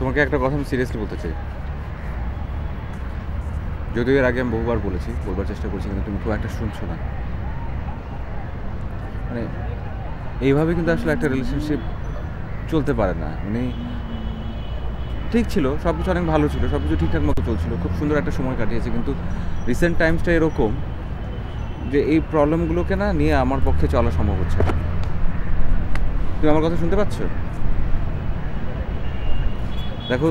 তোমাকে একটা কথা আমি সিরিয়াসলি বলতে চাই, যদিও এর আগে আমি বহুবার বলেছি, বলবার চেষ্টা করছি, কিন্তু তুমি খুব একটা শুনছো না। মানে এইভাবে কিন্তু আসলে একটা রিলেশনশিপ চলতে পারে না। মানে ঠিক ছিল, সব কিছু অনেক ভালো ছিল, সব কিছু ঠিকঠাক মতো চলছিল, খুব সুন্দর একটা সময় কাটিয়েছে, কিন্তু রিসেন্ট টাইমসটা এরকম যে এই প্রবলেমগুলোকে না নিয়ে আমার পক্ষে চলা সম্ভব হচ্ছে না। তুমি আমার কথা শুনতে পাচ্ছ? দেখো,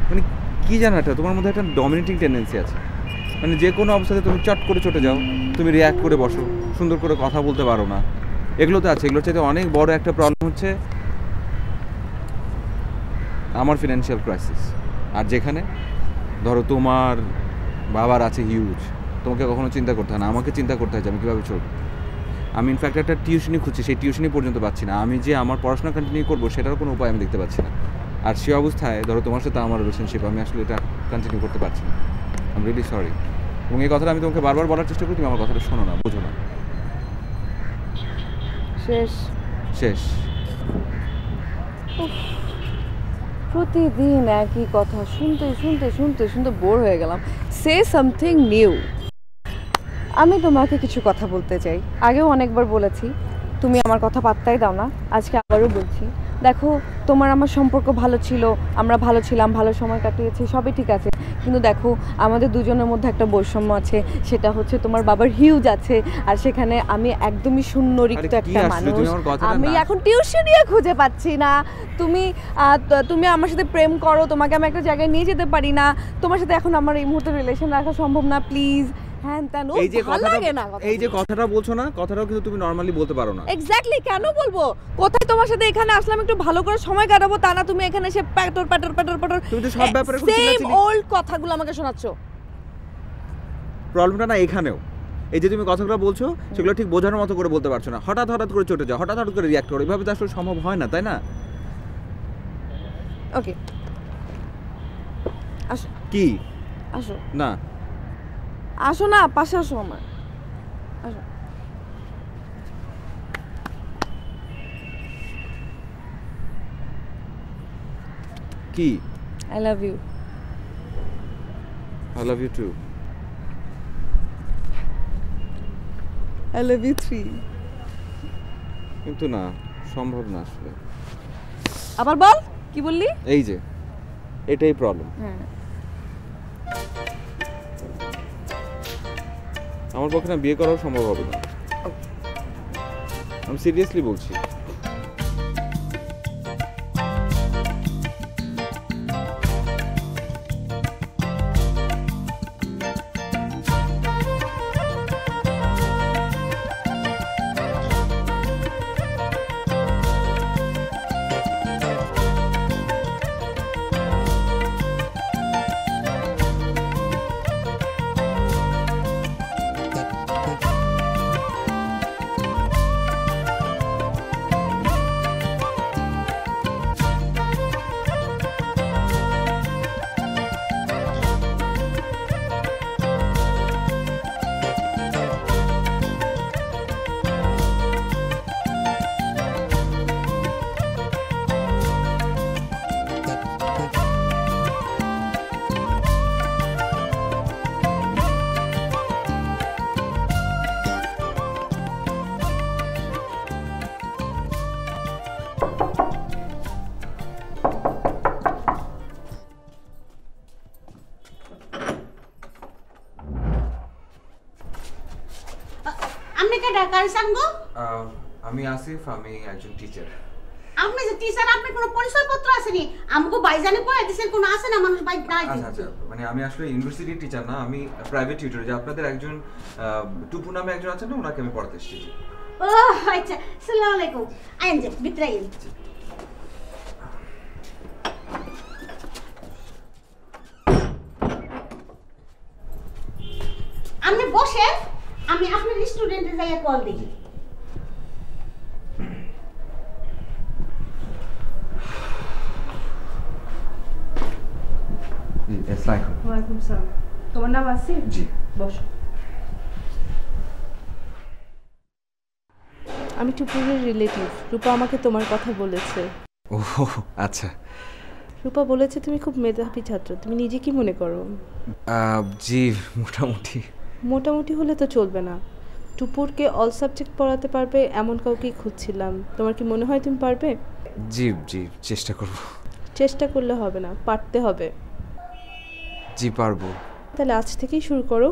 মানে কী জানো, একটা তোমার মধ্যে একটা ডমিনেটিং টেন্ডেন্সি আছে। মানে যে কোনো অবস্থাতে তুমি চট করে চটে যাও, তুমি রিয়্যাক্ট করে বসো, সুন্দর করে কথা বলতে পারো না। এগুলো তো আছে, এগুলোর চাইতে অনেক বড় একটা প্রবলেম হচ্ছে আমার ফিনান্সিয়াল ক্রাইসিস। আর যেখানে ধরো তোমার বাবার আছে হিউজ, তোমাকে কখনো চিন্তা করতে হয় না, আমাকে চিন্তা করতে হয় যে আমি কীভাবে চলবো। আমি ইনফ্যাক্ট একটা টিউশনি খুঁজছি, সেই টিউশনি পর্যন্ত পাচ্ছি না। আমি যে আমার পড়াশোনা কন্টিনিউ করবো সেটারও কোনো উপায় আমি দেখতে পাচ্ছি না। আর সে অবস্থায় ধরো তোমার সাথে আমার রিলেশনশিপ, আমি আসলে এটা কন্টিনিউ করতে পারছি না। I am really sorry. এবং এই কথাটা আমি তোমাকে বারবার বলার চেষ্টা করি, তুমি আমার কথাটা শোনো না, বোঝো না। শেষ শেষ। প্রতিদিন একই কথা শুনতে শুনতে শুনতে শুনতে বোর হয়ে গেলাম। Say something new. আমি তোমাকে কিছু কথা বলতে চাই, আগেও অনেকবার বলেছি, তুমি আমার কথা পাত্তাই দাও না, আজকে আবারও বলছি। দেখো, তোমার আমার সম্পর্ক ভালো ছিল, আমরা ভালো ছিলাম, ভালো সময় কাটিয়েছি, সবই ঠিক আছে, কিন্তু দেখো আমাদের দুজনের মধ্যে একটা বৈষম্য আছে, সেটা হচ্ছে তোমার বাবার হিউজ আছে, আর সেখানে আমি একদমই শূন্য রিক্ত একটা মানুষ। আমি এখন টিউশনিও খুঁজে পাচ্ছি না। তুমি আমার সাথে প্রেম করো, তোমাকে আমি একটা জায়গায় নিয়ে যেতে পারি না, তোমার সাথে এখন আমার এই মুহূর্তে রিলেশন রাখা সম্ভব না, প্লিজ। এই যে কথাটা বলছো না, কথাটাও কিন্তু তুমি নরমালি বলতে পারো না। এক্স্যাক্টলি, কেন বলবো? কোথায় তোমার সাথে এখানে আসলাম একটু ভালো করে সময় কাটাবো, তা না তুমি এখানে এসে প্যাটর প্যাটর প্যাটর প্যাটর তুমি তো সব ব্যাপারে সেম ওল্ড কথাগুলো আমাকে শোনাচ্ছো। প্রবলেমটা না এখানেও, এই যে তুমি কথাগুলো বলছো সেগুলো ঠিক বোঝানোর মতো করে বলতে পারছো না, হঠাৎ হঠাৎ করে চটে যাও, হঠাৎ হঠাৎ করে রিঅ্যাক্ট করো, এভাবে তো আসলে সম্ভব হয় না, তাই না? ওকে, আসো। কি আসো না? আসো না, পাশে আসো আমার, আসো। কি? I love you. I love you too. I love you 3। কিন্তু না, সম্ভব না আসলে। আবার বল, কি বললি? এই যে এটাই প্রবলেম। হ্যাঁ, আমার পক্ষে না বিয়ে করাও সম্ভব হবে না, আমি সিরিয়াসলি বলছি। আমি আসিফ, আমি একজন টিচার। আপনি যে টিচার, আপনার কোনো পরিচয়পত্র আসেনি? আমাকে বাইজানে পড়াই দিয়েছেন, কোনো আসে না মানুষ বাইক নাই? আচ্ছা, মানে আমি আসলে ইউনিভার্সিটি টিচার না, আমি প্রাইভেট টিউটর। যে আপনাদের একজন টুপু নামে একজন আছেন না, ওনাকে আমি পড়াতে এসেছি। ও আচ্ছা, আসসালামু আলাইকুম। আইন যে ভিতরে আইন। আপনি বসেন, আমি আপনার স্টুডেন্টের জায়গায় কল দিই। ওয়ালাইকুম আসসালাম। তোমার নাম আসিফ? জি। বসো। আমি টুপুরের রিলেটিভ, রূপা আমাকে তোমার কথা বলেছে। ও আচ্ছা, রূপা বলেছে তুমি খুব মেধাবী ছাত্র, তুমি নিজে কি মনে করো? জি মোটামুটি। মোটামুটি হলে তো চলবে না। টুপুরকে অল সাবজেক্ট পড়াতে পারবে এমন কাউকেই খুঁজছিলাম। তোমার কি মনে হয় তুমি পারবে? জি জি চেষ্টা করব। চেষ্টা করলে হবে না, পারতে হবে। জি পারবো। তাহলে আজ থেকেই শুরু করো।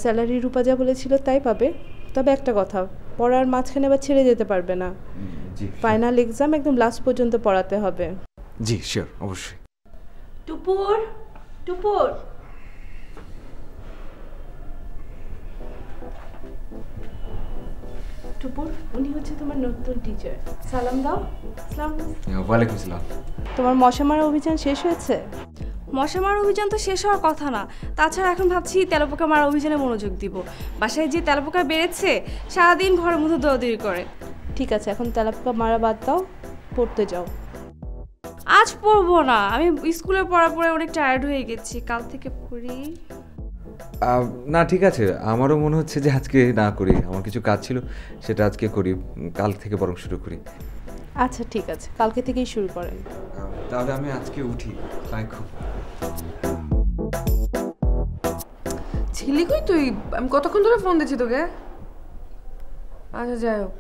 স্যালারি রূপা যা বলেছিল তাই পাবে, তবে একটা কথা, পড়ার মাঝখানে আবার ছেড়ে যেতে পারবে না। জি ফাইনাল এক্সাম একদম লাস্ট পর্যন্ত পড়াতে হবে। জি শিওর, অবশ্যই। টুপুর, টুপুর। টুপুর, উনি হচ্ছে তোমার নতুন টিচার। সালাম দাও। ওয়ালাইকুম আসসালাম। তোমার মশা মারা অভিযান শেষ হয়েছে? মশা মারার অভিযান তো শেষ হওয়ার কথা না, তাছাড়া এখন ভাবছি তেলাপোকা মারার অভিযানে মনোযোগ দিব। বাসায় যে তেলাপোকা বেড়েছে সারাদিন ঘরের মধ্যে দৌড়াদৌড়ি করে। ঠিক আছে, এখন তেলাপোকা মারা বাদ দাও, পড়তে যাও। আজ পড়বো না, আমি স্কুলে পড়ার পরে অনেক টায়ার্ড হয়ে গেছি, কাল থেকে পড়ি। না ঠিক আছে, আমারও মনে হচ্ছে যে আজকে না করি, আমার কিছু কাজ ছিল সেটা আজকে করি, কাল থেকে বরং শুরু করি। আচ্ছা ঠিক আছে, কালকে থেকেই শুরু করেন। তাহলে আমি আজকে উঠি। তাই খুব ছিলি কই তুই? আমি কতক্ষণ ধরে ফোন দিচ্ছি তোকে। আচ্ছা যাই হোক,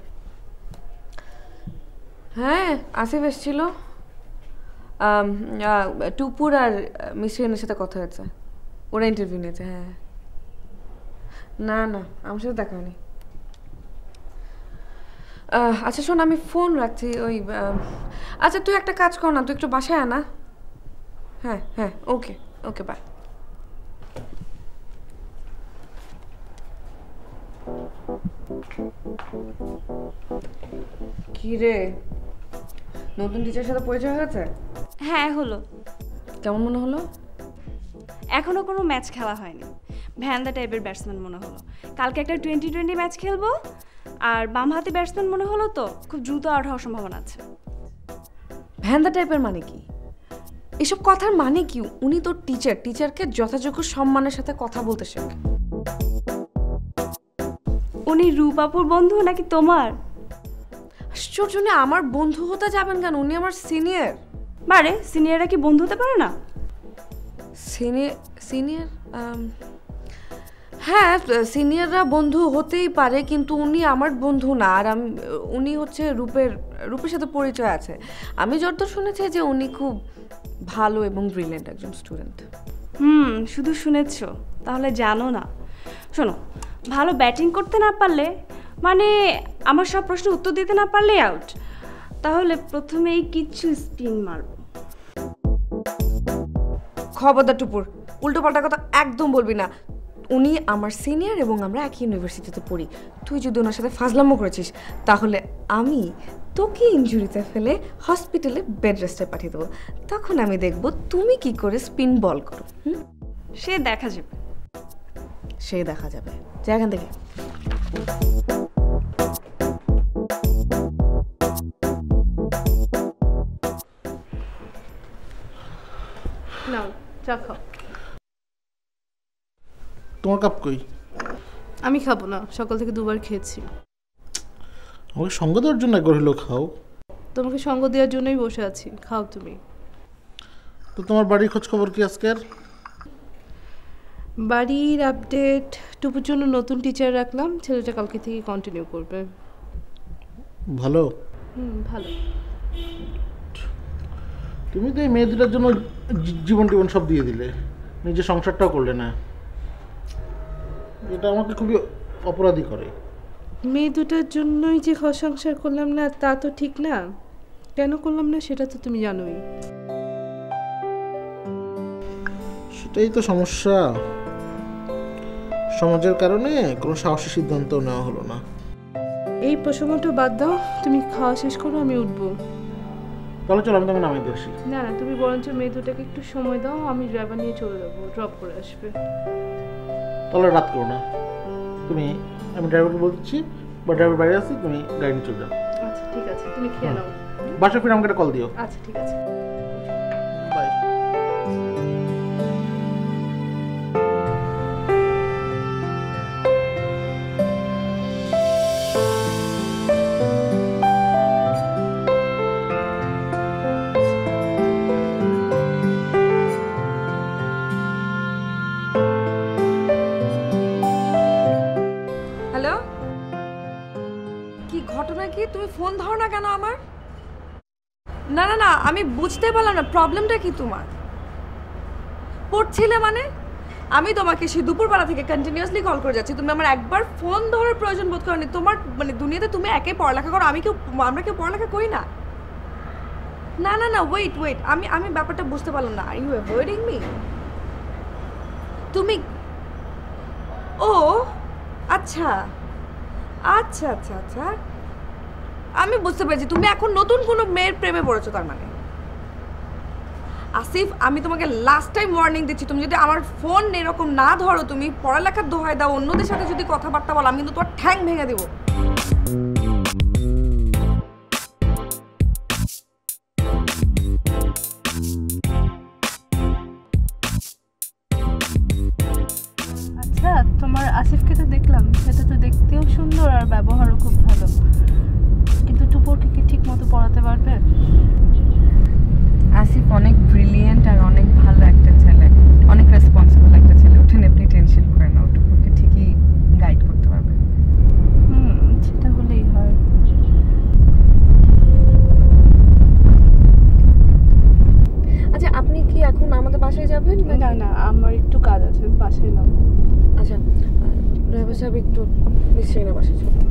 হ্যাঁ আসিফ এসেছিল, টুপুর আর মিসরিনের সাথে কথা হয়েছে, ওরা ইন্টারভিউ নিয়েছে। হ্যাঁ না না আমার সাথে দেখা হয়নি। আচ্ছা শোন, আমি ফোন রাখছি। ওই আচ্ছা তুই একটা কাজ কর না, তুই একটু বাসায় আনা। হ্যাঁ হ্যাঁ ওকে ওকে বাই। কি রে, নতুন টিচারের সাথে পরিচয় হয়েছে? হ্যাঁ হলো। কেমন মনে হলো? এখনো কোনো ম্যাচ খেলা হয়নি, ভ্যান্দা টাইপের ব্যাটসম্যান মনে হলো। কালকে একটা 20-20 ম্যাচ খেলবো, আর বাম হাতে ব্যাটসম্যান মনে হলো তো খুব দ্রুত আউট হওয়ার সম্ভাবনা আছে। ভ্যান্দা টাইপের মানে কি? এসব কথার মানে কি? উনি তো টিচার, টিচারকে যথাযোগ্য সম্মানের সাথে কথা বলতে শেখে। উনি রূপাপুর বন্ধু নাকি তোমার? আশ্চর্য, উনি আমার বন্ধু হতে যাবেন কেন? উনি আমার সিনিয়র। বারে, সিনিয়ররা কি বন্ধু হতে পারে না? সিনিয়র সিনিয়র হ্যাঁ সিনিয়ররা বন্ধু হতেই পারে, কিন্তু উনি আমার বন্ধু না। আর উনি হচ্ছে রূপের সাথে পরিচয় আছে। আমি যতদূর শুনেছি যে উনি খুব ভালো এবং ব্রিলিয়েন্ট একজন স্টুডেন্ট। শুধু শুনেছো, তাহলে জানো না। শোনো, ভালো ব্যাটিং করতে না পারলে, মানে আমার সব প্রশ্নের উত্তর দিতে না পারলে আউট, তাহলে প্রথমেই কিছু স্পিন মারব। খবরদার টুপুর, উল্টো পাল্টা কথা একদম বলবি না। উনি আমার সিনিয়র এবং আমরা একই ইউনিভার্সিটিতে পড়ি। তুই যদি ওনার সাথে ফাজলামো করেছিস তাহলে আমি তোকে ইনজুরিতে ফেলে হসপিটালে বেড রেস্টে পাঠিয়ে দেবো। তখন আমি দেখব তুমি কি করে স্পিন বল করো। সে দেখা যাবে। সে দেখা যাবে, যা এখান থেকে। নাও চা খাও। তোমার কাপ কই? আমি খাবো না, সকাল থেকে দুবার খেয়েছি। আমাকে সঙ্গ দেওয়ার জন্য একবার হলেও খাও। তোমাকে সঙ্গ দেওয়ার জন্যই বসে আছি, খাও তুমি। তো তোমার বাড়ির খোঁজ খবর কি আজকের? বাড়ির আপডেট, টুপুর জন্য নতুন টিচার রাখলাম, ছেলেটা কালকে থেকে কন্টিনিউ করবে। ভালো। ভালো। তুমি তো এই মেয়ে দুটার জন্য জীবন সব দিয়ে দিলে, নিজের সংসারটাও করলে না। এটা আমাকে খুবই অপরাধী করে। মেয়ে দুটার জন্যই যে ঘর সংসার করলাম না তা তো ঠিক না। কেন করলাম না সেটা তো তুমি জানোই। সেটাই তো সমস্যা। সমাজের কারণে কোনো সাহসী সিদ্ধান্ত নেওয়া হলো না। এই প্রসঙ্গটা বাদ দাও, তুমি খাওয়া শেষ করো, আমি উঠবো। তাহলে চলো আমি তোমাকে নামিয়ে দিয়ে আসি। না না, তুমি বরঞ্চ মেয়ে দুটাকে একটু সময় দাও, আমি ড্রাইভার নিয়ে চলে যাবো, ড্রপ করে আসবে। তাহলে রাত করো না, তুমি, আমি ড্রাইভারকে বলছি বা ড্রাইভার বাইরে আসি, তুমি গাড়ি নিয়ে চলে যাও। আচ্ছা ঠিক আছে, তুমি খেয়ে নাও। বাসা ফিরে আমাকে একটা কল দিও। আচ্ছা ঠিক আছে। বাই। ঘটনা কি? তুমি ফোন ধরো না কেন আমার? না না না, আমি বুঝতে পারলাম না প্রবলেমটা কি তোমার। পড়ছিলে মানে? আমি তোমাকে সেই দুপুরবেলা থেকে কন্টিনিউয়াসলি কল করে যাচ্ছি, তুমি আমার একবার ফোন ধরার প্রয়োজন বোধ করনি। তোমার মানে দুনিয়াতে তুমি একে পড়ালেখা করো, আমরা কেউ পড়ালেখা করি না। না না না, ওয়েট, আমি ব্যাপারটা বুঝতে পারলাম না। Are you avoiding me? তুমি ও আচ্ছা আচ্ছা আচ্ছা আচ্ছা, আমি বুঝতে পেরেছি তুমি এখন নতুন কোনো মেয়ের প্রেমে পড়েছো তার মানে। আসিফ, আমি তোমাকে লাস্ট টাইম ওয়ার্নিং দিচ্ছি, তুমি যদি আমার ফোন এরকম না ধরো, তুমি পড়ালেখার দোহাই দাও, অন্যদের সাথে যদি কথাবার্তা বলো, আমি কিন্তু তোমার ঠ্যাং ভেঙে দেবো। আচ্ছা, তোমার আসিফকে তো দেখলাম, সেটা তো দেখতেও সুন্দর আর ব্যবহারও খুব ভালো, কিন্তু টুপুরকে কি ঠিক মতো পড়াতে পারবে? আসিফ অনেক ব্রিলিয়েন্ট আর অনেক ভালো একটা ছেলে, অনেক রেসপন্সিবল একটা ছেলে। ওঠেন, আপনি টেনশন করেন না, ওটুকুকে ঠিকই গাইড করতে পারবে। সেটা হলেই হয়। আচ্ছা, আপনি কি এখন আমাদের বাসায় যাবেন? না না, আমার একটু কাজ আছে, বাসায় নাও। আচ্ছা, ড্রাইভার সাহেব একটু নিশ্চয়ই না বাসায় যাবেন।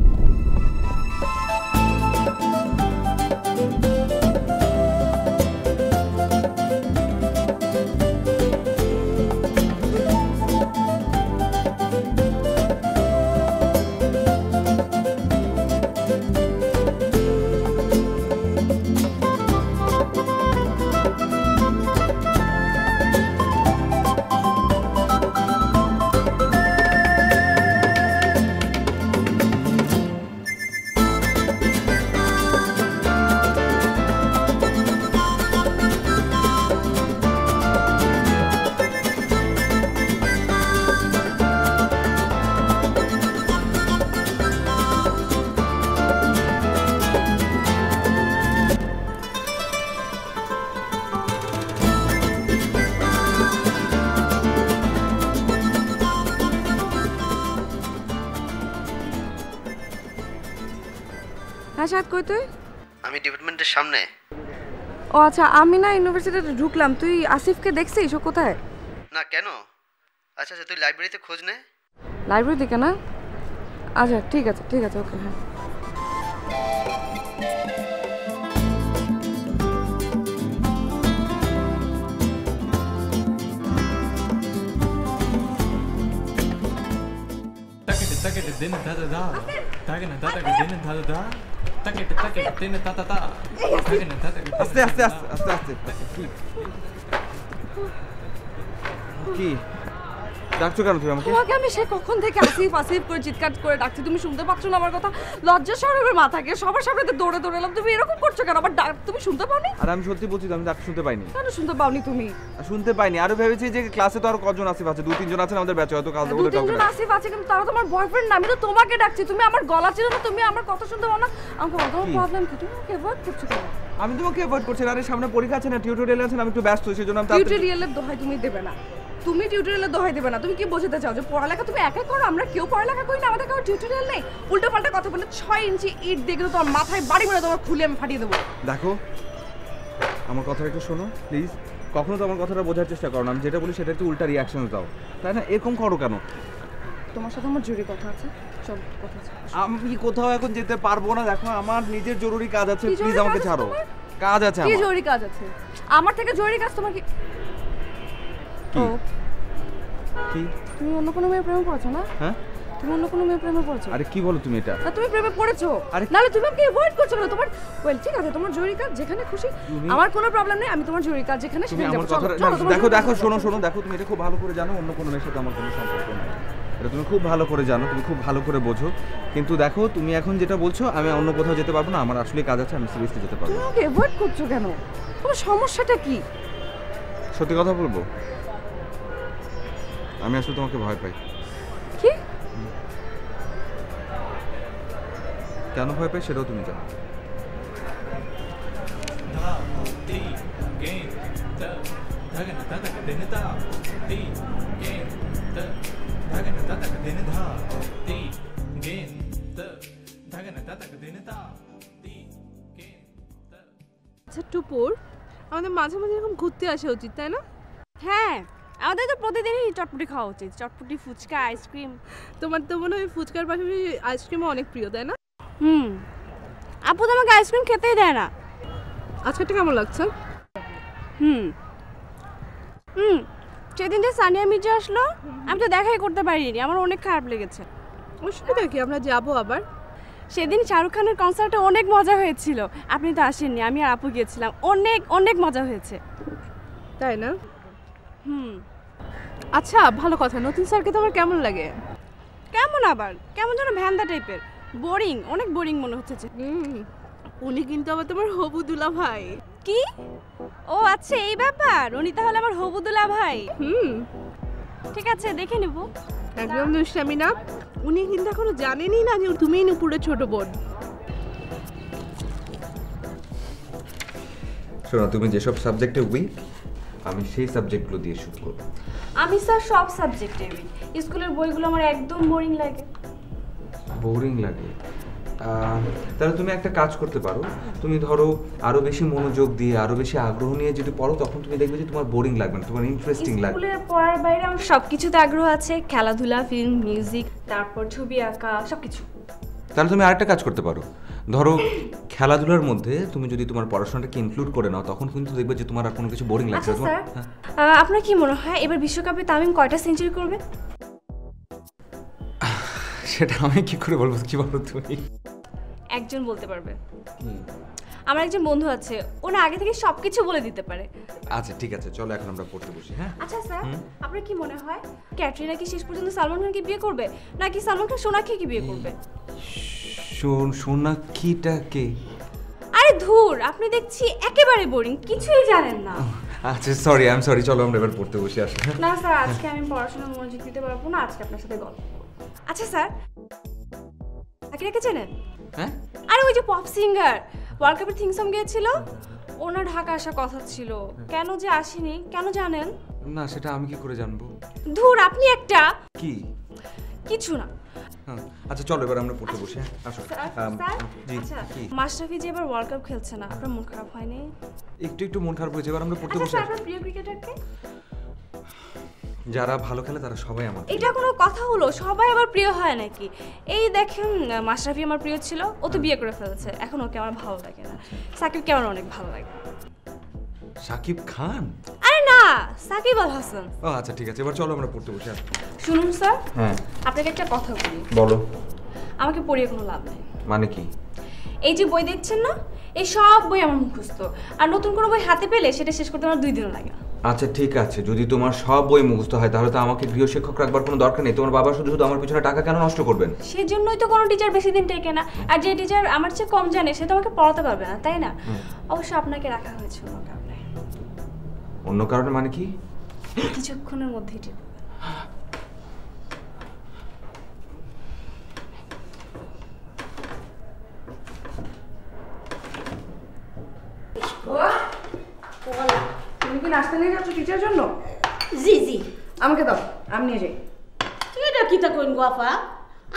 হ্যাঁ, সাথে কই তুই? আমি ডিপার্টমেন্টের সামনে। ও আচ্ছা, আমি না ইউনিভার্সিটিতে ঢুকলাম। তুই আসিফকে দেখছিস? ও কোথায়? না, কেন? আচ্ছা আচ্ছা, তুই লাইব্রেরিতে খোঁজ নে। লাইব্রেরি থেকে না? আচ্ছা ঠিক আছে, ওকে। হ্যাঁ, আস্তে আস্তে আস্তে আস্তে আস্তে। কি ডাকছো কেন তুমি আমাকে? তোমাকে আমি সে কখন থেকে আসিফ করে চিৎকার করে ডাকছি, তুমি শুনতে পাচ্ছ না আমার কথা? লজ্জা শরমের মাথাকে সবার সামনে দৌড়ে এলাম, তুমি এরকম করছো কেন? আমার ডাক তুমি শুনতে পাওনি? আর আমি সত্যি বলছি, আমি ডাক শুনতে পাইনি। কেন শুনতে পাওনি তুমি? শুনতে পাইনি, আরো ভেবেছি যে ক্লাসে তো আরো কজন আসিফ আছে, 2-3 জন আছেন আমাদের ব্যাচে, হয়তো কাল দু তিনজন আসিফ আছে, কিন্তু তারা তোমার বয়ফ্রেন্ড না। আমি তো তোমাকে ডাকছি, তুমি আমার গলা চিনো না, তুমি আমার কথা শুনতে পাও না। আমাকে অত প্রবলেম কি? তুমি আমাকে অ্যাভয়েড করছো কেন? আমি তোমাকে অ্যাভয়েড করছি না, আরে সামনে পরীক্ষা আছে না, টিউটোরিয়াল আছে না, আমি একটু ব্যস্ত, সেজন্য আমি টিউটোরিয়ালের দোহাই তুমি দেবে না। তুমি টিউটোরিয়ালের দোহাই দেবে না। তুমি কি বোঝাতে চাও যে পড়ালেখা তুমি একাই করো, আমরা কেউ পড়ালেখা করি না, আমাদের কারো টিউটোরিয়াল নেই? উল্টো পাল্টা কথা বলে 6 ইঞ্চি ইট দিয়ে কিন্তু তোমার মাথায় বাড়ি মেরে তোমার খুলে আমি ফাটিয়ে দেবো। দেখো, আমার কথাটা একটু শোনো প্লিজ। কখনো তো আমার কথাটা বোঝার চেষ্টা করো না, আমি যেটা বলি সেটা একটু উল্টা রিয়াকশন দাও, তাই না? এরকম করো কেন? তোমার সাথে আমার জরুরি কথা আছে, চল কথা আছে। আমি কোথাও এখন যেতে পারবো না, দেখো আমার নিজের জরুরি কাজ আছে, কি প্লিজ জরুরি আমাকে কাজ ছাড়ো। তোমার? কাজ আছে কি আমার। জরুরি কাজ আছে? আমার থেকে জরুরি কাজ তোমার কি? কি? ও, কি? তুমি অন্য কোনো মেয়ের প্রেমে পড়েছো না? হ্যাঁ, তুমি অন্য কোনো মেয়ের প্রেমে পড়েছো? আরে কি বলো তুমি এটা? না, তুমি প্রেমে পড়েছো। আরে নাহলে তুমি আমাকে অ্যাভয়েড করছো কেন? তোমার ওয়েল ঠিক আছে, তোমার জরুরি কাজ যেখানে খুশি, আমার কোনো প্রবলেম নেই। আমি তোমার জরুরি কাজ যেখানে তুমি সেখানে আমার যাবো। কথাটা চলো, দেখো দেখো, শোনো দেখো, তুমি এটা খুব ভালো করে জানো অন্য কোনো মেয়ের সাথে আমার কোনো সম্পর্ক নেই, এটা তুমি খুব ভালো করে জানো, তুমি খুব ভালো করে বোঝো। কিন্তু দেখো, তুমি এখন যেটা বলছো আমি অন্য কোথাও যেতে পারবো না, আমার আসলে কাজ আছে, আমি সিরিয়াসলি যেতে পারবো তুমি না। আমাকে অ্যাভয়েড করছো কেন? তোমার সমস্যাটা কি? সত্যি কথা বলবো, আমি আসলে তোমাকে ভয় পাই। কি? কেন ভয় পাই সেটাও তুমি জানো। আচ্ছা টুপুর, আমাদের মাঝে মাঝে এরকম ঘুরতে আসা উচিত, তাই না? হ্যাঁ, আমাদের তো প্রতিদিনই চটপটি খাওয়া উচিত, চটপটি, ফুচকা, আইসক্রিম। তোমার তো মনে হয় ফুচকার পাশাপাশি আইসক্রিমও অনেক প্রিয়, তাই না? আপু তো আমাকে আইসক্রিম খেতেই দেয় না। আজকেটা কেমন লাগছে? সেদিন যে সানিয়া মির্জা আসলো, আমি তো দেখাই করতে পারিনি, আমার অনেক খারাপ লেগেছে। অসুবিধা কি, আমরা যাবো আবার। সেদিন শাহরুখ খানের কনসার্টে অনেক মজা হয়েছিল, আপনি তো আসেননি, আমি আর আপু গিয়েছিলাম, অনেক অনেক মজা হয়েছে। তাই না? আচ্ছা ভালো কথা, নতুন স্যারকে তোমার কেমন লাগে? কেমন আবার, কেমন যেন ভ্যান্দা টাইপের, বোরিং, অনেক বোরিং মনে হচ্ছে। উনি কিন্তু আবার তোমার হবু দুলা ভাই। কি? ও আচ্ছা, এই ব্যাপার, উনি তাহলে আমার হবু দুলা ভাই। ঠিক আছে, দেখে নেব। একদম দুষ্টামি না, উনি কিন্তু এখনো জানেনই না যে তুমিই নুপুরের ছোট বোন। শোনো, তুমি যেসব সাবজেক্টে উইক, আমি সেই সাবজেক্টগুলো দিয়ে শুরু করব। আমি স্যার সব সাবজেক্টে উইক, স্কুলের বইগুলো আমার একদম বোরিং লাগে। বোরিং লাগে? তাহলে তুমি একটা কাজ করতে পারো, তুমি ধরো আরো বেশি মনোযোগ দিয়ে, আরো বেশি আগ্রহ নিয়ে যদি পড়ো, তখন তুমি দেখবে যে তোমার বোরিং লাগবে না, তোমার ইন্টারেস্টিং লাগবে। স্কুলের পড়ার বাইরে আমার সবকিছুতে আগ্রহ আছে, খেলাধুলা, ফিল্ম, মিউজিক, তারপর ছবি আঁকা, সবকিছু। তাহলে তুমি আরেকটা কাজ করতে পারো, ধরো খেলাধুলার মধ্যে তুমি যদি তোমার পড়াশোনাটাকে ইনক্লুড করে নাও, তখন কিন্তু দেখবে যে তোমার আর কোনো কিছু বোরিং লাগছে না। আপনার কি মনে হয় এবার বিশ্বকাপে তামিম কয়টা সেঞ্চুরি করবে? সেটা আমি কি করে বলবো, কি বলো তুমি? একজন বলতে পারবে। আমার একজন বন্ধু আছে, ও না আগে থেকে সবকিছু বলে দিতে পারে। আচ্ছা ঠিক আছে, চলো এখন আমরা পড়তে বসি। হ্যাঁ আচ্ছা স্যার, আপনার কি মনে হয় ক্যাটরিনা কি শেষ পর্যন্ত সালমান খানকে বিয়ে করবে, নাকি সালমান খান সোনাক্ষীকে বিয়ে করবে? সোনাক্ষীটাকে? আরে ধুর, আপনি দেখছি একেবারে বোরিং, কিছুই জানেন না। আচ্ছা সরি, আই এম সরি, চলো আমরা এবার পড়তে বসি। আসি। না স্যার, আজকে আমি পড়াশোনা মনোযোগ দিতে পারবো না, আজকে আপনার সাথে গল্প। আচ্ছা স্যার, আকিরাকে চেনেন? হ্যাঁ, আরে ওই যে পপ সিঙ্গার, ওয়ার্ল্ড কাপের থিম সং গিয়েছিল, ওনার ঢাকা আসার কথা ছিল, কেন যে আসেনি, কেন জানেন? না সেটা আমি কি করে জানবো? ধুর, আপনি একটা কি? কিছু না। আচ্ছা চলো এবার আমরা পড়তে বসি। হ্যাঁ আসো। জি কি? মাশরাফি যে এবার ওয়ার্ল্ড কাপ খেলছে না, আপনার মন খারাপ হয়নি? একটু মন খারাপ হয়েছে, এবার আমরা পড়তে বসি। আচ্ছা আপনার প্রিয় ক্রিকেটারকে? যারা ভালো খেলে তারা সবাই আমার। এটা কোনো কথা হলো? সবাই আবার প্রিয় হয় নাকি? এই দেখেন, মাশরাফি আমার প্রিয় ছিল, ও তো বিয়ে করে ফেলেছে, এখন ওকে আমার ভালো লাগে না। সাকিবকে আমার অনেক ভালো লাগে। সাকিব খান? আরে না, সাকিব আল হাসান। ও আচ্ছা ঠিক আছে, এবার চলো আমরা পড়তে বসি। শুনুন স্যার, হ্যাঁ আপনাকে একটা কথা বলি। বলো। আমাকে পড়িয়ে কোনো লাভ নেই। মানে কি? এই যে বই দেখছেন না, এই সব বই আমার মুখস্থ, আর নতুন কোনো বই হাতে পেলে সেটা শেষ করতে আমার 2 দিনও লাগে না। আচ্ছা ঠিক আছে, যদি তোমার সব বই মুখস্থ হয় তাহলে তো আমাকে গৃহ শিক্ষক রাখবার কোনো দরকার নেই। তোমার বাবা শুধু আমার পিছনে টাকা কেন নষ্ট করবেন? সেজন্যই তো কোনো টিচার বেশি দিন টেকে না, আর যে টিচার আমার চেয়ে কম জানে সে তো আমাকে পড়াতে পারবে না, তাই না? অবশ্য আপনাকে রাখা হয়েছে অন্য কারণে। অন্য কারণে মানে কি? কিছুক্ষণের মধ্যেই ঠিক হবে। তুমি কি নাস্তা নিয়ে যাচ্ছ টিচার জন্য? জি জি, আমাকে দাও, আমি নিয়ে যাই। এটা কিতা কইন গোফা,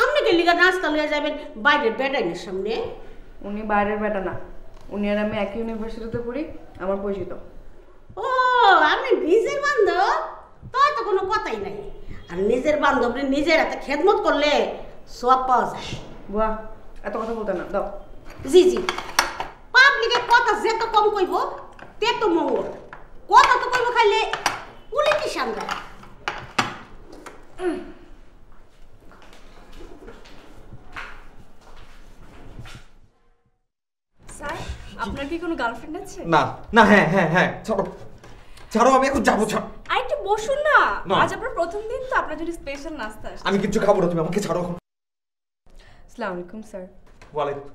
আপনি কে লিগা নাস্তা লইয়া যাবেন বাইরের বেডাইনের সামনে? উনি বাইরের বেটা না, উনি আর আমি একই ইউনিভার্সিটিতে পড়ি, আমার পরিচিত। ও, আপনি নিজের বান্ধব? তাই তো কোনো কথাই নাই। আর নিজের বান্ধবরে নিজের হাতে খেদমত করলে সব পাওয়া যায়। বুয়া, এত কথা বলতে না, দাও। জি জি, পাবলিকের কথা যেত কম কইব তে তো মঙ্গল। কথা তো কইব খাইলে উলিটি সামনে। স্যার, আপনার কি কোনো গার্লফ্রেন্ড আছে? না না, হ্যাঁ হ্যাঁ হ্যাঁ, ছাড়ো ছাড়ো, আমি এখন যাবো। ছাড়ো, আর একটু বসুন না, আজ আপনার প্রথম দিন তো, আপনার জন্য স্পেশাল নাস্তা আসছে। আমি কিছু খাবো না, তুমি আমাকে ছাড়ো। আসসালামু আলাইকুম স্যার। ওয়ালাইকুম।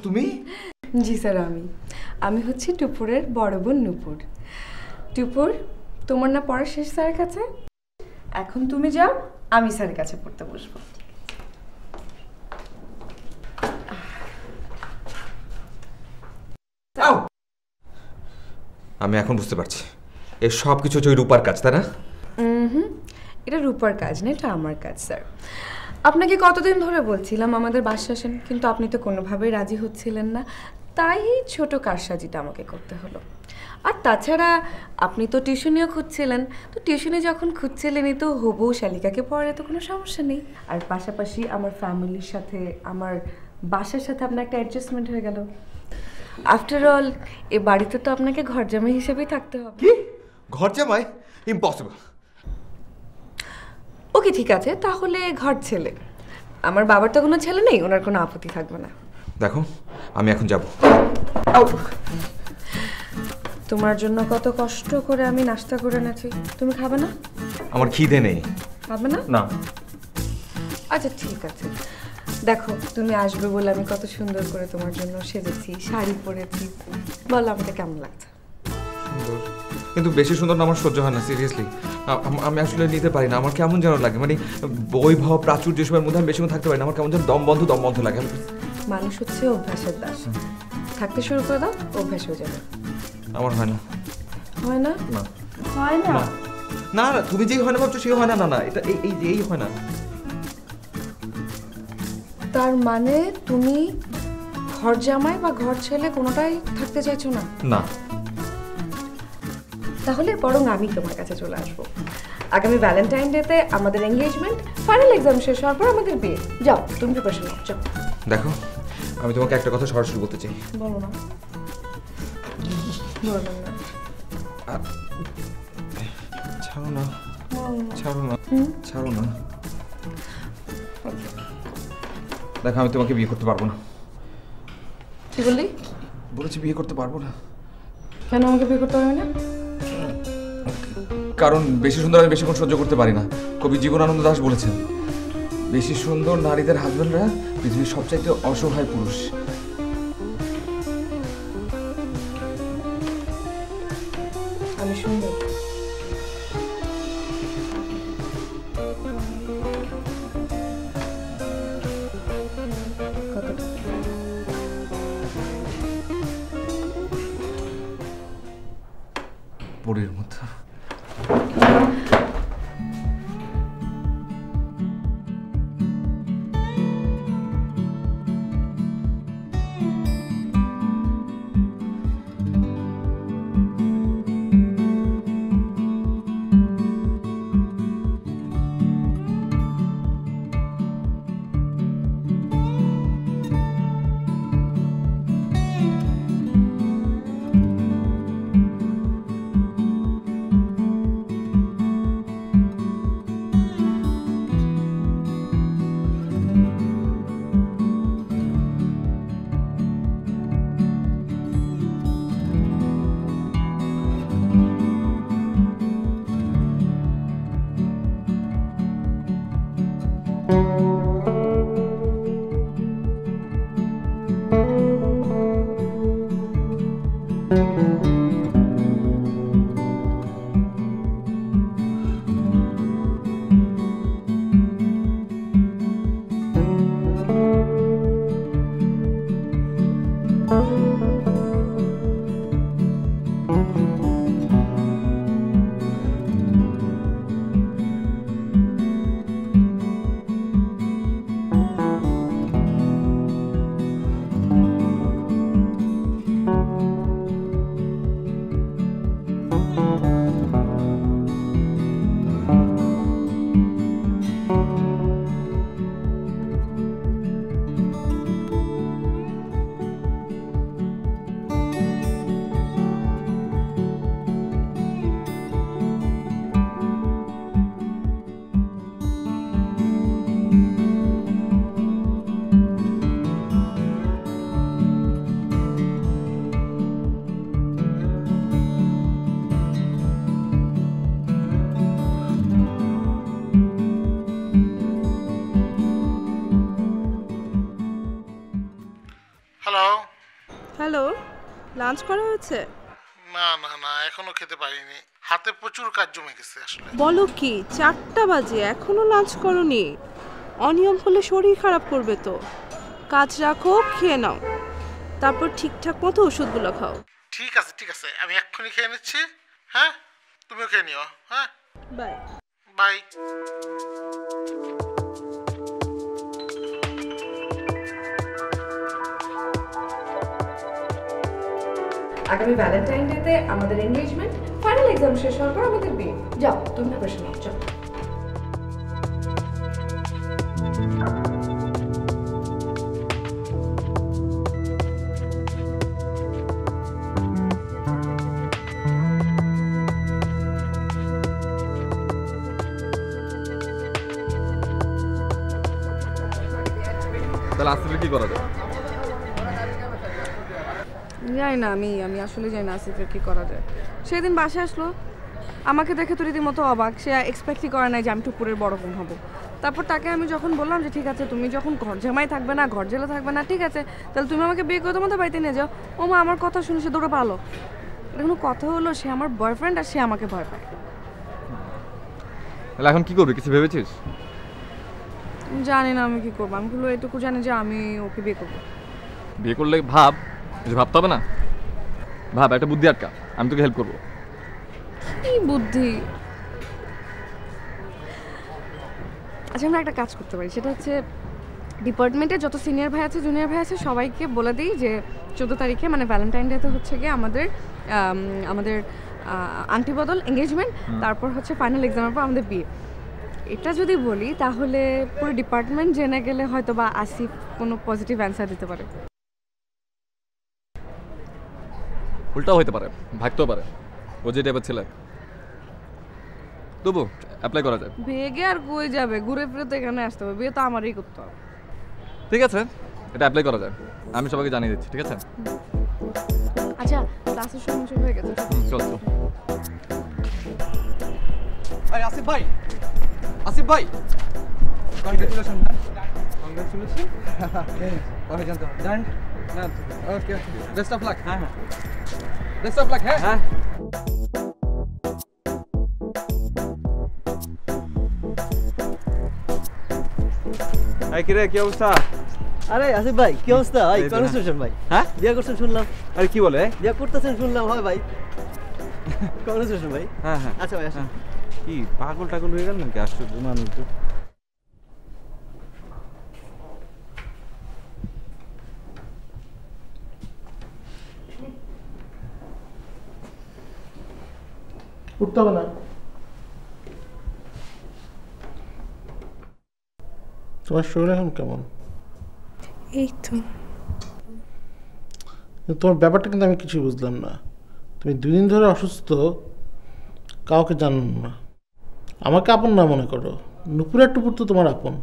তুমি? জি স্যার, আমি হচ্ছি টুপুরের বড় বোন নূপুর। টুপুর, তোমার না পড়া শেষ স্যারের কাছে, এখন তুমি যাও, আমি স্যারের কাছে পড়তে বসবো। আমি এখন বুঝতে পারছি এর সব কিছু হচ্ছে ওই রূপার কাজ, তাই না? এটা রূপার কাজ না, এটা আমার কাজ স্যার। আপনাকে কতদিন ধরে বলছিলাম আমাদের বাসা আসেন, কিন্তু আপনি তো কোনোভাবেই রাজি হচ্ছিলেন না, তাই ছোট কারসাজিটা আমাকে করতে হলো। আর তাছাড়া আপনি তো টিউশনিও খুঁজছিলেন, তো টিউশনি যখন খুঁজছিলেনই তো হবু শালিকাকে পড়ালে তো কোনো সমস্যা নেই। আর পাশাপাশি আমার ফ্যামিলির সাথে, আমার বাসার সাথে আপনার একটা অ্যাডজাস্টমেন্ট হয়ে গেল। আফটার অল এ বাড়িতে তো আপনাকে ঘর জামাই হিসেবেই থাকতে হবে। কি ঘর জামাই? ইম্পসিবল। ওকে ঠিক আছে, তাহলে ঘর ছেলে। আমার বাবার তো কোনো ছেলে নেই, ওনার কোনো আপত্তি থাকবে না। দেখো আমি এখন যাব। তোমার জন্য কত কষ্ট করে আমি নাস্তা করে এনেছি, তুমি খাবে না? আমার খিদে নেই। খাবে না? না। আচ্ছা ঠিক আছে, দেখো তুমি আসবে বলে আমি কত সুন্দর করে তোমার জন্য সেজেছি, শাড়ি পরেছি, বলো আমাকে কেমন লাগছে? সুন্দর, কিন্তু বেশি সুন্দর না আমার সহ্য হয় না, সিরিয়াসলি। আমি আসলে নিতে পারি না, আমার কেমন যেন লাগে, মানে বৈভব প্রাচুর্য যেসবের মধ্যে আমি বেশিক্ষণ থাকতে পারি না, আমার কেমন যেন দম বন্ধ লাগে। মানুষ হচ্ছে অভ্যাসের দাস, থাকতে শুরু করে দাও, অভ্যাস হয়ে যাবে। আমার হয় না। হয় না? না হয় না? না না, তুমি যেই হয় না ভাবছো সেই হয় না। না না, এটা এই হয় না। তার মানে তুমি ঘর জামাই বা ঘর ছেলে কোনোটাই থাকতে চাইছো না? না। তাহলে বরং আমি তোমার কাছে চলে আসবো। আগামী ভ্যালেন্টাইন ডেতে আমাদের এঙ্গেজমেন্ট, ফাইনাল এক্সাম শেষ হওয়ার পর আমাদের বিয়ে। যাও তুমি প্রিপারেশন নাও, যাও। দেখো আমি তোমাকে একটা কথা সরাসরি বলতে চাই। বলো না। বলো না। ছাড়ো না, ছাড়ো না, ছাড়ো না। দেখো আমি তোমাকে বিয়ে করতে পারবো না। কি বললি? বলেছি বিয়ে করতে পারবো না। কেন আমাকে বিয়ে করতে পারবে না? কারণ বেশি সুন্দর আমি বেশিক্ষণ সহ্য করতে পারি না। কবি জীবনানন্দ দাশ বলেছেন, বেশি সুন্দর নারীদের হাজবেন্ডরা পৃথিবীর সবচাইতে অসহায় পুরুষ। আমি সুন্দর? পরের মতো। হ্যালো, লাঞ্চ করা হয়েছে? না না না, এখনো খেতে পারিনি, হাতে প্রচুর কাজ জমে গেছে আসলে। বলো কি, 4টা বাজে এখনো লাঞ্চ করনি? অনিয়ম করলে শরীর খারাপ করবে তো। কাজ রাখো, খেয়ে নাও, তারপর ঠিকঠাক মতো ওষুধগুলো খাও। ঠিক আছে ঠিক আছে, আমি এক্ষুনি খেয়ে নিচ্ছি। হ্যাঁ, তুমিও খেয়ে নিও। হ্যাঁ, বাই। বাই। আগামী ভ্যালেন্টাইন ডেতে আমাদের এনগেজমেন্ট, ফাইনাল এক্সাম শেষ হওয়ার পর আমাদের বিয়ে। যাও তুমি প্রিপারেশন নাও, যাও। তাহলে আসলে কি করা যায়? জানি না, আমি আসলে জানি না আসিফের কি করা যায়। সেদিন বাসে আসলো, আমাকে দেখে তো রীতিমতো অবাক। সে এক্সপেক্টই করে নাই যে আমি টুপুরের বড় বোন হব। তারপর তাকে আমি যখন বললাম যে ঠিক আছে তুমি যখন ঘর জামাই থাকবে না, ঘর জেলা থাকবে না, ঠিক আছে তাহলে তুমি আমাকে বিয়ে করে তোমাদের বাড়িতে নিয়ে যাও। ও মা আমার কথা শুনে সে দৌড়ে পালো। এটা কোনো কথা হলো? সে আমার বয়ফ্রেন্ড আর সে আমাকে ভয় পায়। তাহলে এখন কি করবি, কিছু ভেবেছিস? জানি না আমি কি করবো। আমি বললো এটুকু জানি যে আমি ওকে বিয়ে করবো। বিয়ে করলে ভাব, কিছু ভাবতে হবে না? ভাব, একটা বুদ্ধি আটকা, আমি তোকে হেল্প করবো। কি বুদ্ধি? আচ্ছা আমরা একটা কাজ করতে পারি, সেটা হচ্ছে ডিপার্টমেন্টে যত সিনিয়র ভাই আছে জুনিয়র ভাই আছে সবাইকে বলে দিই যে 14 তারিখে মানে ভ্যালেন্টাইন ডেতে হচ্ছে গিয়ে আমাদের আংটি বদল, এঙ্গেজমেন্ট, তারপর হচ্ছে ফাইনাল এক্সামের পর আমাদের বিয়ে। এটা যদি বলি তাহলে পুরো ডিপার্টমেন্ট জেনে গেলে হয়তো বা আসিফ কোনো পজিটিভ অ্যান্সার দিতে পারে। উল্টাও হইতে পারে, ভাগতেও পারে, ও যে টাইপের ছেলে। তবু অ্যাপ্লাই করা যায়। ভেগে আর কই যাবে, ঘুরে ফিরে তো এখানে আসতে হবে, বিয়ে তো আমারই করতে হবে। ঠিক আছে, এটা অ্যাপ্লাই করা যায়, আমি সবাইকে জানিয়ে দিচ্ছি। ঠিক আছে? আচ্ছা ক্লাসের সময় শুরু হয়ে গেছে। চল চল। আসিফ ভাই, আসিফ ভাই, কংগ্রেচুলেশন ম্যাম। কংগ্রেচুলেশন। ওকে জানতো ডান না। ওকে বেস্ট অফ লাক। হ্যাঁ হ্যাঁ বেস্ট অফ লাক। হ্যাঁ হ্যাঁ এই কি রে, কি অবস্থা? আরে আসিফ ভাই কি অবস্থা? ভাই কংগ্রেচুলেশন ভাই। হ্যাঁ বিয়ে করছেন শুনলাম। আরে কি বলে? বিয়ে করতেছেন শুনলাম। হয় ভাই, কংগ্রেচুলেশন ভাই। হ্যাঁ হ্যাঁ আচ্ছা ভাই আসুন। কি পাগল টাগল হয়ে গেল নাকি? আশ্চর্য মানুষ তো। উঠতে হবে না। তোমার শরীর এখন কেমন? এই তো। তোমার ব্যাপারটা কিন্তু আমি কিছুই বুঝলাম না। তুমি 2 দিন ধরে অসুস্থ, কাউকে জানো না, আমাকে আপন না মনে করো। নুপুরের টুপুর তো তোমার আপন,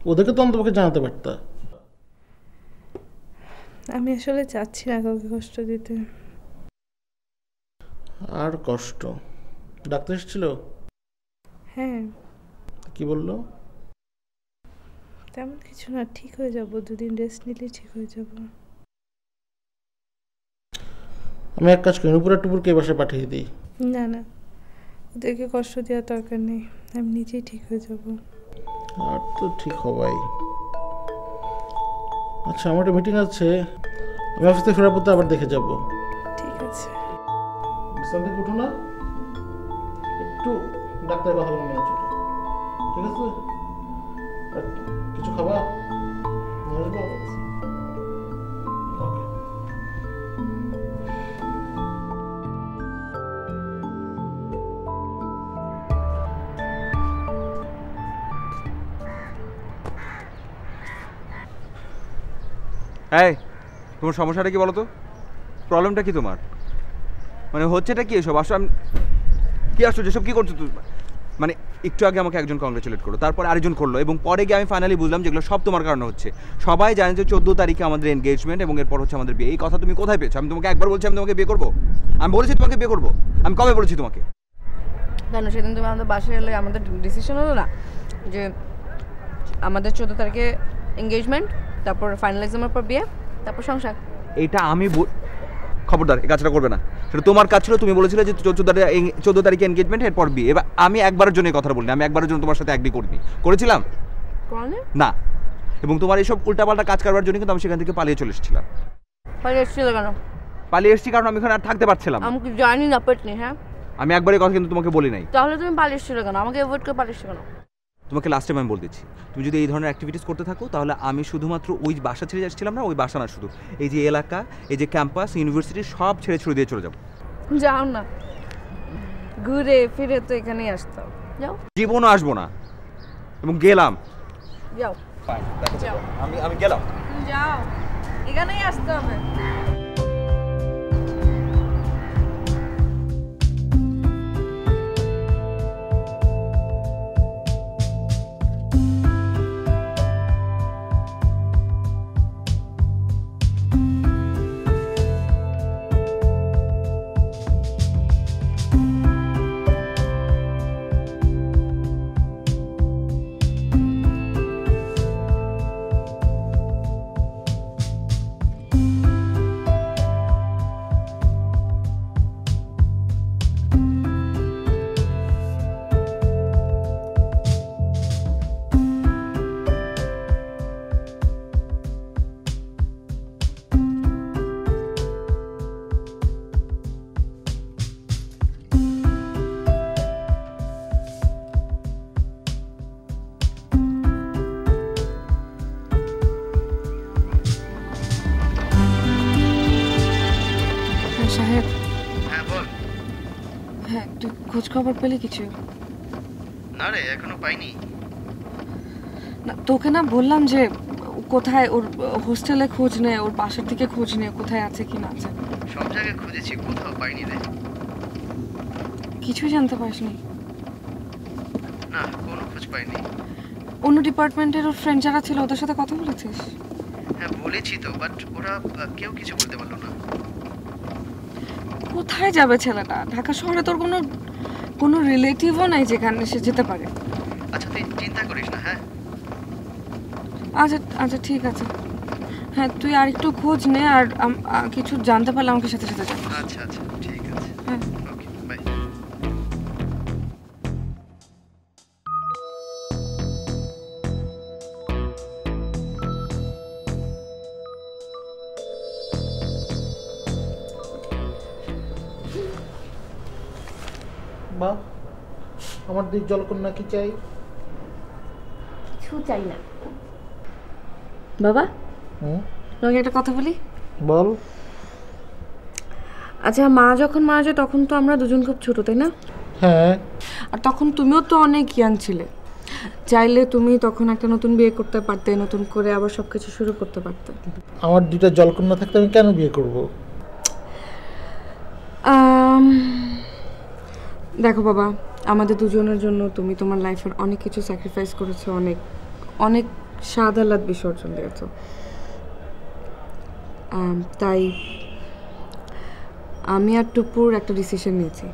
ওদেরকে তো তোমাকে জানাতে পারতা। আমি আসলে চাচ্ছি না কাউকে কষ্ট দিতে। আর কষ্ট? ডাক্তার এসেছিল? হ্যাঁ। কি বললো? তেমন কিছু না, ঠিক হয়ে যাব, 2 দিন রেস্ট নিলেই ঠিক হয়ে যাব। আমি এক কাজ করি, নুপুরের টুপুরকে এই বাসায় পাঠিয়ে দিই। না না, ওদেরকে কষ্ট দেওয়ার দরকার নেই, আমি নিজেই ঠিক হয়ে যাব। আর তো ঠিক হবাই। আচ্ছা আমার একটা মিটিং আছে, আমি অফিস থেকে ফেরার পথে আবার দেখে যাব। ঠিক আছে। বিশ্রাম থেকে উঠো না, একটু ডাক্তারের কথা বলে নিয়ে চলো। ঠিক আছে? আর কিছু খাবা? নিয়ে আসবো? ওকে। এই তোমার সমস্যাটা কি বলো তো? প্রবলেমটা কি তোমার? মানে হচ্ছেটা কি এসব? আসো আমি কি আসছো যেসব কি করছো তুমি? মানে একটু আগে আমাকে একজন কংগ্রেচুলেট করলো, তারপর আরেকজন করলো, এবং পরে গিয়ে আমি ফাইনালি বুঝলাম যেগুলো সব তোমার কারণে হচ্ছে। সবাই জানে যে 14 তারিখে আমাদের এনগেজমেন্ট এবং এরপর হচ্ছে আমাদের বিয়ে। এই কথা তুমি কোথায় পেয়েছো? আমি তোমাকে একবার বলছি আমি তোমাকে বিয়ে করবো? আমি বলেছি তোমাকে বিয়ে করবো? আমি কবে বলেছি তোমাকে? কেন সেদিন তুমি আমাদের বাসায় এলে আমাদের ডিসিশন হলো না যে আমাদের 14 তারিখে এঙ্গেজমেন্ট, তারপর ফাইনাল এক্সামের পর বিয়ে, তারপর সংসার? এটা আমি খবরদার এই কাজটা করবে না। সেটা তোমার কাজ ছিল, তুমি বলেছিলে যে 14 তারিখে এনগেজমেন্ট, এরপর বিয়ে। এবার আমি একবারের জন্য এই কথা বলিনি, আমি একবারের জন্য তোমার সাথে অ্যাগ্রি করিনি। করেছিলাম না। এবং তোমার এইসব উল্টাপাল্টা কাজ করবার জন্য কিন্তু আমি সেখান থেকে পালিয়ে চলে এসেছিলাম। পালিয়ে এসেছিল কেন? পালিয়ে এসেছি কারণ আমি এখানে আর থাকতে পারছিলাম না। আমি কি জানি না পেটনি? হ্যাঁ আমি একবারই কথা কিন্তু তোমাকে বলি নাই। তাহলে তুমি পালিয়ে এসেছিল কেন? আমাকে অ্যাভয়েড করে পালিয়ে এসেছিল কেন? তোমাকে লাস্ট টাইম আমি বলে দিচ্ছি, তুমি যদি এই ধরনের অ্যাক্টিভিটিস করতে থাকো তাহলে আমি শুধুমাত্র ওই বাসা ছেড়ে যাচ্ছিলাম না, ওই বাসা না শুধু এই যে এলাকা, এই যে ক্যাম্পাস, ইউনিভার্সিটি সব ছেড়ে ছুড়ে দিয়ে চলে যাবো। যাও না, ঘুরে ফিরে তো এখানেই আসতাম। যাও। জীবনও আসবো না, এবং গেলাম। যাও, যাও। আমি গেলাম। যাও, এখানেই আসতে হবে। সাহেব। হ্যাঁ বল। হ্যাঁ, তুই খোঁজ খবর পেলি কিছু? না রে, এখনো পাইনি। না, তোকে না বললাম যে কোথায় ওর হোস্টেলে খোঁজ নে, ওর বাসার থেকে খোঁজ নে, কোথায় আছে কি না আছে। সব জায়গায় খুঁজেছি, কোথাও পাইনি রে। কিছুই জানতে পারিসনি? না, কোনো খোঁজ পাইনি। অন্য ডিপার্টমেন্টের ওর ফ্রেন্ড যারা ছিল ওদের সাথে কথা বলেছিস? হ্যাঁ বলেছি তো, বাট ওরা কেউ কিছু বলতে পারলো না। কোথায় যাবে ছেলেটা? ঢাকা শহরে তোর কোনো রিলেটিভও নাই যেখানে সে যেতে পারে। আচ্ছা তুই চিন্তা করিস না। হ্যাঁ আচ্ছা আচ্ছা ঠিক আছে। হ্যাঁ, তুই আর একটু খোঁজ নে, আর কিছু জানতে পারলে আমাকে সাথে সাথে জানাস। আচ্ছা আচ্ছা ঠিক আছে। হ্যাঁ ওকে বাই। মা, আমার দুই জলকন্যা কি চাই? কিছু চাই না বাবা। তোমাকে একটা কথা বলি। বল। আচ্ছা, মা যখন মারা যায় তখন তো আমরা দুজন খুব ছোট, তাই না? হ্যাঁ। আর তখন তুমিও তো অনেক ইয়াং ছিলে, চাইলে তুমি তখন একটা নতুন বিয়ে করতে পারতে, নতুন করে আবার সবকিছু শুরু করতে পারতে। আমার দুইটা জলকন্যা থাকতে আমি কেন বিয়ে করব? দেখো বাবা, আমাদের দুজনের জন্য তুমি তোমার লাইফের অনেক কিছু স্যাক্রিফাইস করেছো, অনেক অনেক স্বাদ আহ্লাদ বিসর্জন দিয়েছো। তাই আমি আর টুপুর একটা ডিসিশন নিয়েছি।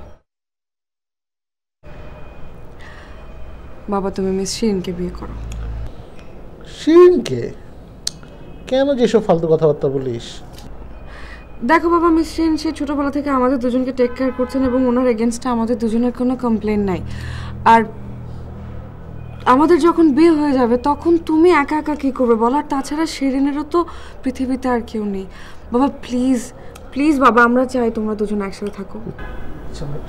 বাবা, তুমি মিস শিরিনকে বিয়ে করো। শিরিনকে? কেন যেসব ফালতু কথাবার্তা বলিস? দেখো বাবা, মিস শিরিন সে ছোটোবেলা থেকে আমাদের দুজনকে টেক কেয়ার করছেন এবং ওনার এগেনস্টে আমাদের দুজনের কোনো কমপ্লেন নাই। আর আমাদের যখন বিয়ে হয়ে যাবে তখন তুমি একা একা কী করবে বলো? আর তাছাড়া শিরিনেরও তো পৃথিবীতে আর কেউ নেই। বাবা প্লিজ প্লিজ বাবা, আমরা চাই তোমরা দুজন একসাথে থাকো।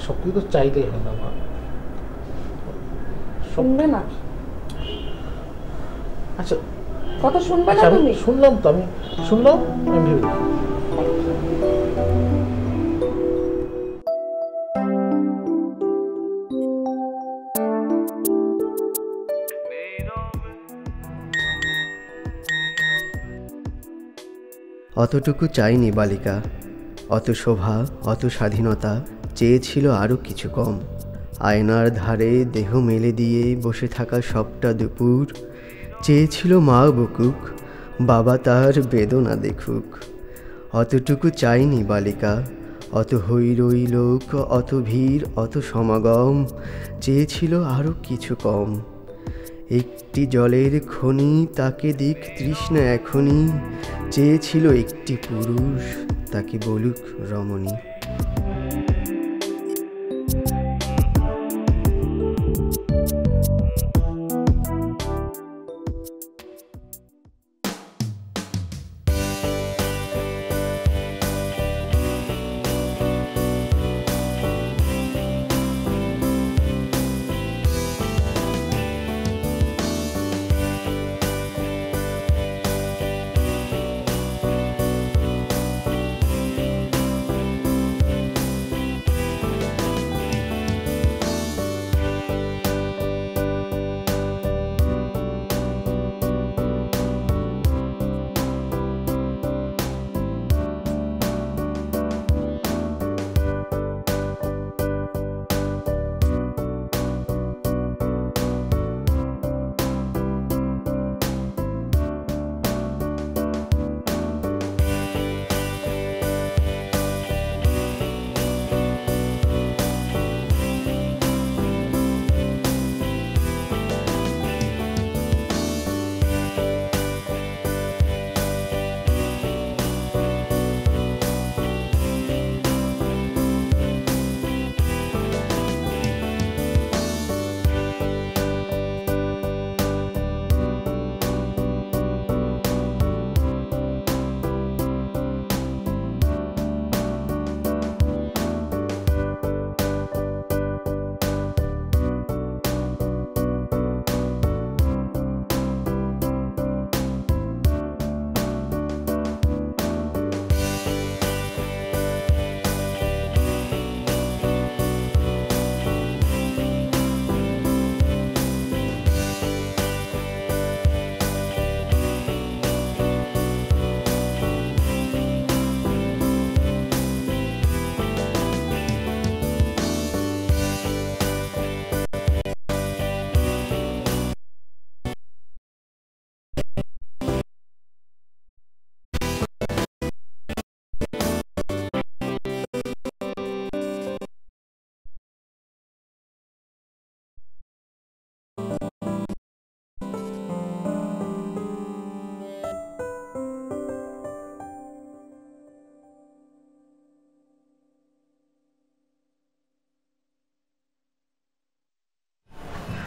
সব কিছু তো চাইলেই হয় না মা। শুনবে না? আচ্ছা কথা শুনবে না তুমি? শুনলাম তো, আমি শুনলাম, আমি ভেবে দেখি। অতটুকু চাইনি বালিকা, অত শোভা, অত স্বাধীনতা, চেয়েছিল আরও কিছু কম। আয়নার ধারে দেহ মেলে দিয়ে বসে থাকা সবটা দুপুর, চেয়েছিল মা বকুক, বাবা তার বেদনা দেখুক। অতটুকু চাইনি বালিকা, অত হৈরৈ লোক, অত ভিড়, অত সমাগম, চেয়েছিল আরও কিছু কম। একটি জলের খনি, তাকে দিক তৃষ্ণা এখনই, চেয়েছিল একটি পুরুষ, তাকে বলুক রমণী।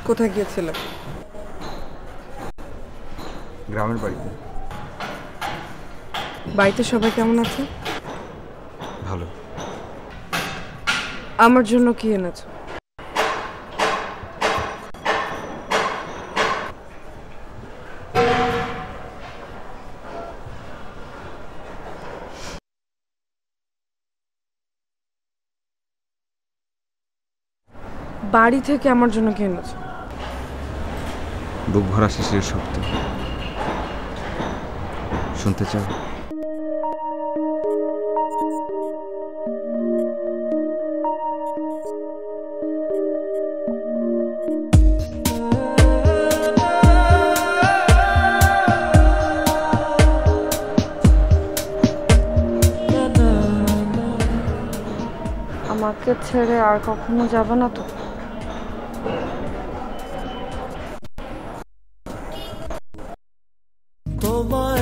কোথায় গিয়েছিলে? গ্রামের বাড়িতে। বাড়িতে সবাই কেমন আছে? ভালো। আমার জন্য কি এনেছো? বাড়ি থেকে আমার জন্য কি এনেছো? বুক ভরা শিশির শব্দ শুনতে চাও? আমাকে ছেড়ে আর কখনো যাবে না তো? তোমার